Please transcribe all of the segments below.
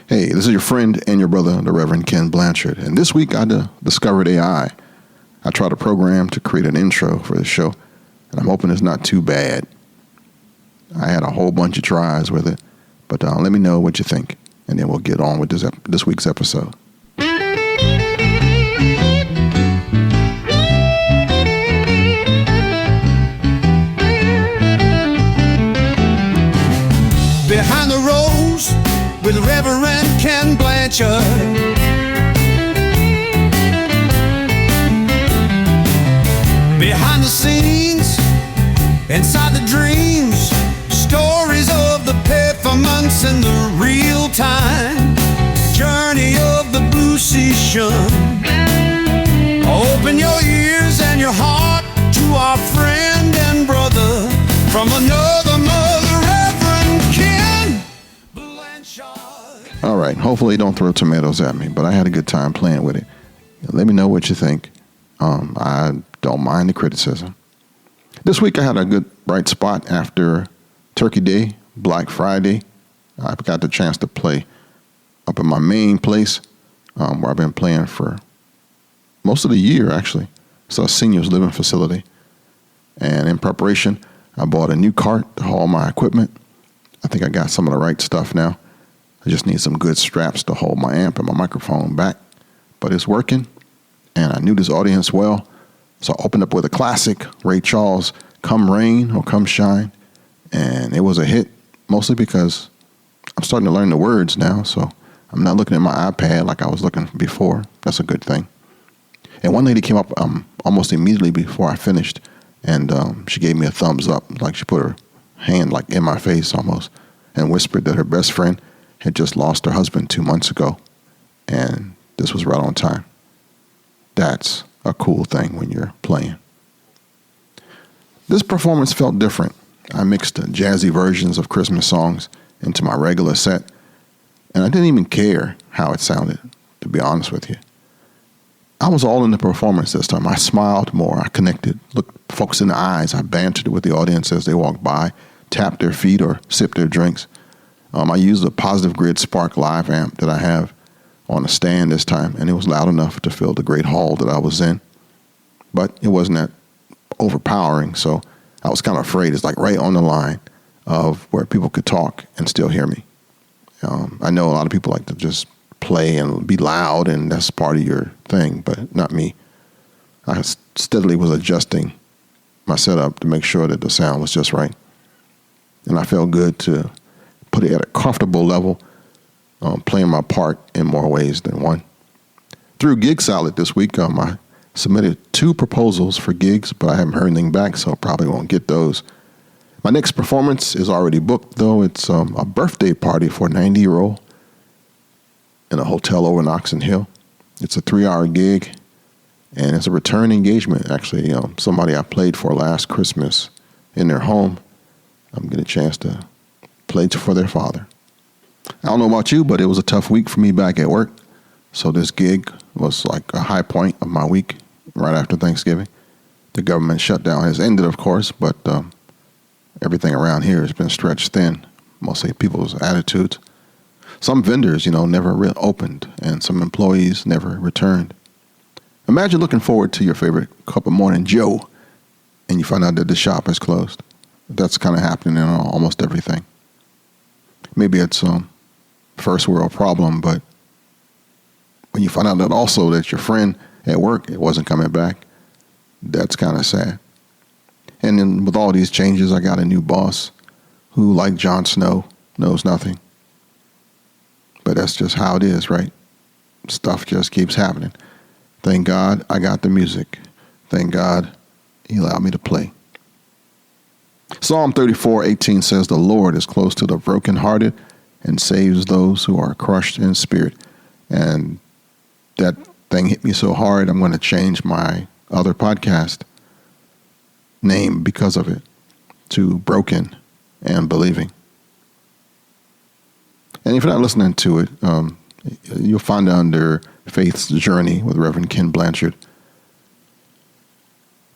Hey, this is your friend and your brother, the Reverend Ken Blanchard. And this week I discovered AI. I tried a program to create an intro for the show, and I'm hoping it's not too bad. I had a whole bunch of tries with it, but let me know what you think, and then we'll get on with this week's episode. Behind the rose with Reverend Ken Blanchard. Behind the scenes, inside the dreams, stories of the performance in the real time journey of the blue sea shun. Open your ears and your heart to our friend and brother from another mother, Reverend Ken Blanchard. All right, hopefully don't throw tomatoes at me, but I had a good time playing with it. Let me know what you think. I don't mind the criticism. This week I had a good bright spot after Turkey Day, Black Friday. I got the chance to play up in my main place where I've been playing for most of the year, actually. It's a seniors living facility. And in preparation, I bought a new cart to haul my equipment. I think I got some of the right stuff now. I just need some good straps to hold my amp and my microphone back. But it's working, and I knew this audience well. So I opened up with a classic, Ray Charles, Come Rain or Come Shine. And it was a hit, mostly because I'm starting to learn the words now. So I'm not looking at my iPad like I was looking before. That's a good thing. And one lady came up almost immediately before I finished, and she gave me a thumbs up, like she put her hand like in my face almost, and whispered that her best friend had just lost her husband 2 months ago, and this was right on time. That's a cool thing when you're playing. This performance felt different. I mixed jazzy versions of Christmas songs into my regular set, and I didn't even care how it sounded, to be honest with you. I was all in the performance this time. I smiled more. I connected, looked folks in the eyes. I bantered with the audience as they walked by, tapped their feet or sipped their drinks. I used a Positive Grid Spark Live amp that I have on a stand this time, and it was loud enough to fill the great hall that I was in. But it wasn't that overpowering, so I was kind of afraid. It's like right on the line of where people could talk and still hear me. I know a lot of people like to just play and be loud, and that's part of your thing, but not me. I steadily was adjusting my setup to make sure that the sound was just right. And I felt good to put it at a comfortable level, playing my part in more ways than one. Through Gig Salad this week, I submitted 2 proposals for gigs, but I haven't heard anything back, so probably won't get those. My next performance is already booked, though. It's a birthday party for a 90-year-old in a hotel over in Oxon Hill. It's a 3-hour gig, and it's a return engagement, actually. Somebody I played for last Christmas in their home. I'm getting a chance to play for their father. I don't know about you, but it was a tough week for me back at work. So this gig was like a high point of my week right after Thanksgiving. The government shutdown has ended, of course, but everything around here has been stretched thin, mostly people's attitudes. Some vendors, never opened, and some employees never returned. Imagine looking forward to your favorite cup of morning Joe, and you find out that the shop is closed. That's kind of happening in almost everything. Maybe it's a first world problem, but when you find out that also that your friend at work wasn't coming back, that's kind of sad. And then with all these changes, I got a new boss who, like Jon Snow, knows nothing. But that's just how it is, right? Stuff just keeps happening. Thank God I got the music. Thank God he allowed me to play. Psalm 34:18 says, "The Lord is close to the brokenhearted and saves those who are crushed in spirit." And that thing hit me so hard, I'm going to change my other podcast name because of it to Broken and Believing. And if you're not listening to it, you'll find it under Faith's Journey with Reverend Ken Blanchard.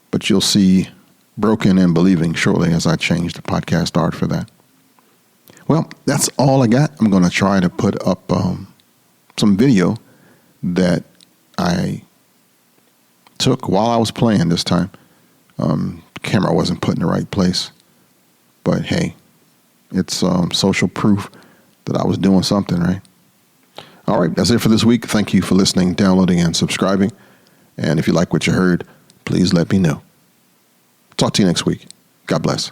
But you'll see Broken and Believing shortly as I change the podcast art for that. Well, that's all I got. I'm going to try to put up some video that I took while I was playing this time. Camera wasn't put in the right place. But hey, it's social proof that I was doing something, right? All right, that's it for this week. Thank you for listening, downloading, and subscribing. And if you like what you heard, please let me know. Talk to you next week. God bless.